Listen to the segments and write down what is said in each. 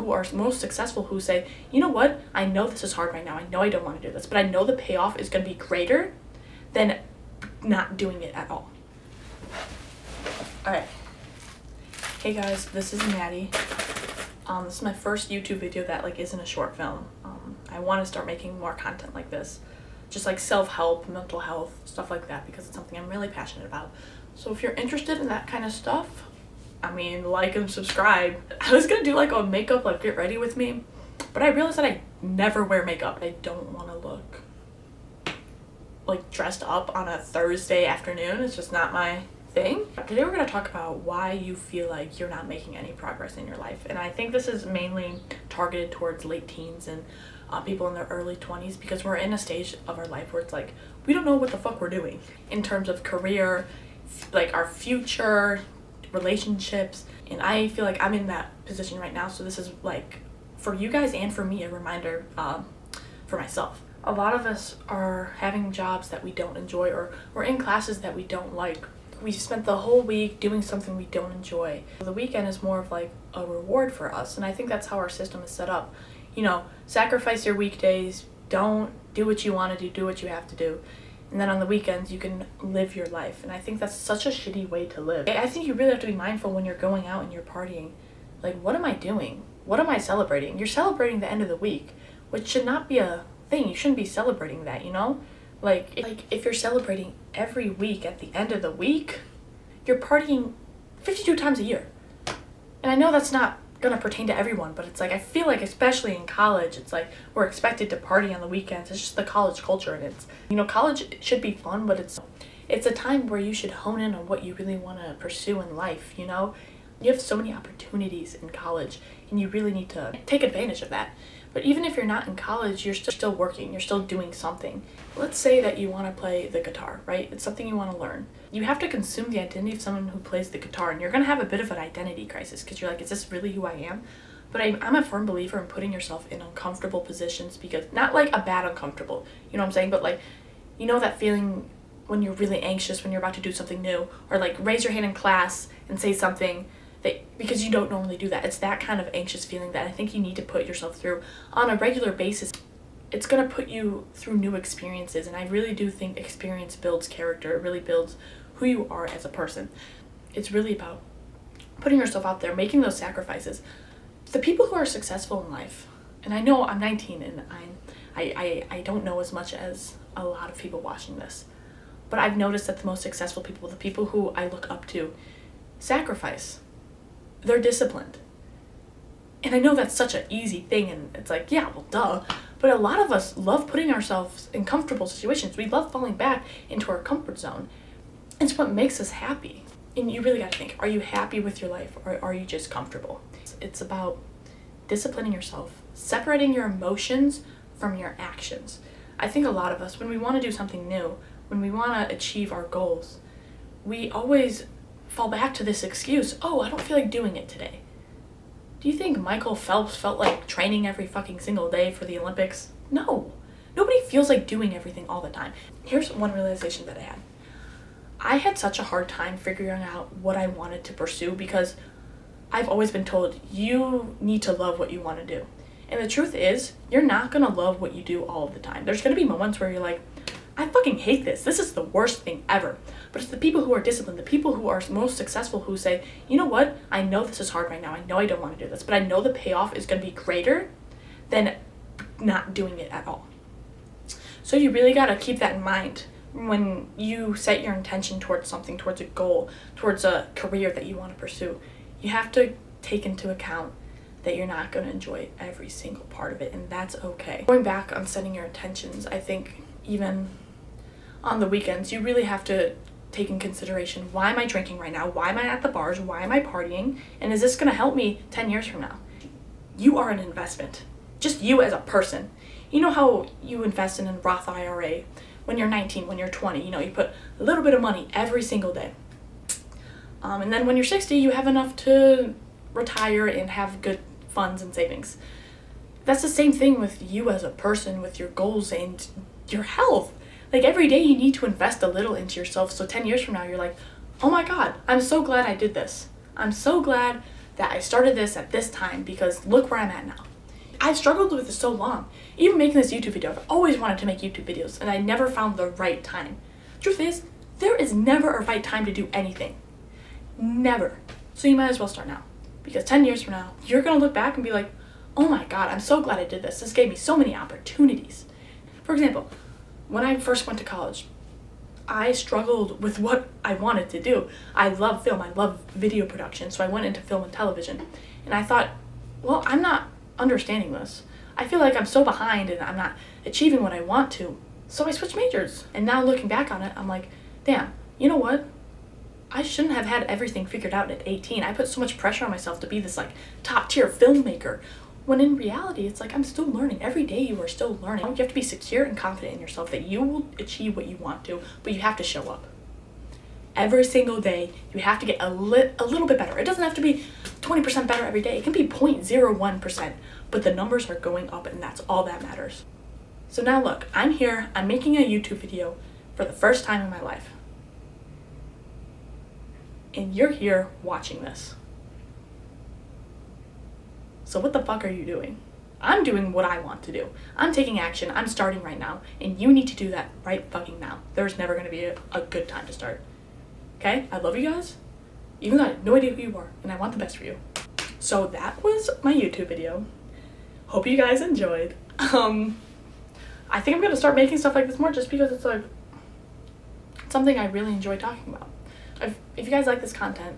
who are most successful who say, you know what, I know this is hard right now, I know I don't want to do this, but I know the payoff is going to be greater than not doing it at all. Alright. Hey guys, this is Maddie. This is my first YouTube video that isn't a short film. I want to start making more content like this. Just self-help, mental health, stuff like that, because it's something I'm really passionate about. So if you're interested in that kind of stuff, like and subscribe. I was gonna do a makeup, get ready with me, but I realized that I never wear makeup. I don't want to look dressed up on a Thursday afternoon. It's just not my thing. Today we're gonna talk about why you feel like you're not making any progress in your life. And I think this is mainly targeted towards late teens and people in their early 20s, because we're in a stage of our life where it's we don't know what the fuck we're doing in terms of career, our future, relationships. And I feel like I'm in that position right now, so this is for you guys and for me a reminder for myself. A lot of us are having jobs that we don't enjoy, or we're in classes that we don't like. We've spent the whole week doing something we don't enjoy. The weekend is more of a reward for us, and I think that's how our system is set up. Sacrifice your weekdays, don't do what you want to do what you have to do. And then on the weekends, you can live your life. And I think that's such a shitty way to live. I think you really have to be mindful when you're going out and you're partying. What am I doing? What am I celebrating? You're celebrating the end of the week, which should not be a thing. You shouldn't be celebrating that, if you're celebrating every week at the end of the week, you're partying 52 times a year. And I know that's not gonna pertain to everyone, but it's I feel especially in college, it's we're expected to party on the weekends. It's just the college culture, and it's college should be fun, but it's a time where you should hone in on what you really want to pursue in life. You have so many opportunities in college, and you really need to take advantage of that. But even if you're not in college, you're still working, you're still doing something. Let's say that you want to play the guitar, right? It's something you want to learn. You have to consume the identity of someone who plays the guitar, and you're going to have a bit of an identity crisis, because you're is this really who I am? But I'm a firm believer in putting yourself in uncomfortable positions, because not a bad uncomfortable, you know what I'm saying? But that feeling when you're really anxious when you're about to do something new, or raise your hand in class and say something because you don't normally do that. It's that kind of anxious feeling that I think you need to put yourself through on a regular basis. It's going to put you through new experiences, and I really do think experience builds character. It really builds who you are as a person. It's really about putting yourself out there, making those sacrifices. The people who are successful in life, and I know I'm 19 and I don't know as much as a lot of people watching this, but I've noticed that the most successful people, the people who I look up to, sacrifice. They're disciplined. And I know that's such an easy thing, and it's yeah, well, duh. But a lot of us love putting ourselves in comfortable situations. We love falling back into our comfort zone. It's what makes us happy. And you really got to think, are you happy with your life, or are you just comfortable? It's about disciplining yourself, separating your emotions from your actions. I think a lot of us, when we want to do something new, when we want to achieve our goals, we always fall back to this excuse, oh, I don't feel like doing it today. Do you think Michael Phelps felt like training every fucking single day for the Olympics? No. Nobody feels like doing everything all the time. Here's one realization that I had. I had such a hard time figuring out what I wanted to pursue, because I've always been told you need to love what you want to do. And the truth is, you're not going to love what you do all of the time. There's going to be moments where you're I fucking hate this. This is the worst thing ever. But it's the people who are disciplined, the people who are most successful who say, you know what? I know this is hard right now. I know I don't want to do this, but I know the payoff is going to be greater than not doing it at all. So you really got to keep that in mind when you set your intention towards something, towards a goal, towards a career that you want to pursue. You have to take into account that you're not going to enjoy every single part of it, and that's okay. Going back on setting your intentions, I think even on the weekends, you really have to take in consideration, why am I drinking right now? Why am I at the bars? Why am I partying? And is this going to help me 10 years from now? You are an investment. Just you as a person. You know how you invest in a Roth IRA when you're 19, when you're 20, you put a little bit of money every single day. And then when you're 60, you have enough to retire and have good funds and savings. That's the same thing with you as a person, with your goals and your health. Every day you need to invest a little into yourself, so 10 years from now you're oh my God, I'm so glad I did this. I'm so glad that I started this at this time because look where I'm at now. I've struggled with this so long. Even making this YouTube video, I've always wanted to make YouTube videos and I never found the right time. Truth is, there is never a right time to do anything. Never. So you might as well start now. Because 10 years from now, you're gonna look back and be like, oh my God, I'm so glad I did this. This gave me so many opportunities. For example, when I first went to college, I struggled with what I wanted to do. I love film, I love video production, so I went into film and television. And I thought, well, I'm not understanding this. I feel like I'm so behind and I'm not achieving what I want to. So I switched majors. And now looking back on it, I'm like, damn, you know what? I shouldn't have had everything figured out at 18. I put so much pressure on myself to be this like top tier filmmaker. When in reality, it's like I'm still learning. Every day you are still learning. You have to be secure and confident in yourself that you will achieve what you want to, but you have to show up. Every single day, you have to get a little bit better. It doesn't have to be 20% better every day. It can be 0.01%, but the numbers are going up and that's all that matters. So now look, I'm here, I'm making a YouTube video for the first time in my life. And you're here watching this. So what the fuck are you doing? I'm doing what I want to do. I'm taking action, I'm starting right now, and you need to do that right fucking now. There's never gonna be a good time to start. Okay? I love you guys, even though I have no idea who you are, and I want the best for you. So that was my YouTube video. Hope you guys enjoyed. I think I'm gonna start making stuff like this more just because it's like something I really enjoy talking about. If you guys like this content,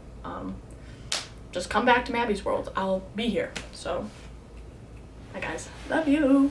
just come back to Mabby's World. I'll be here. So, bye guys. Love you.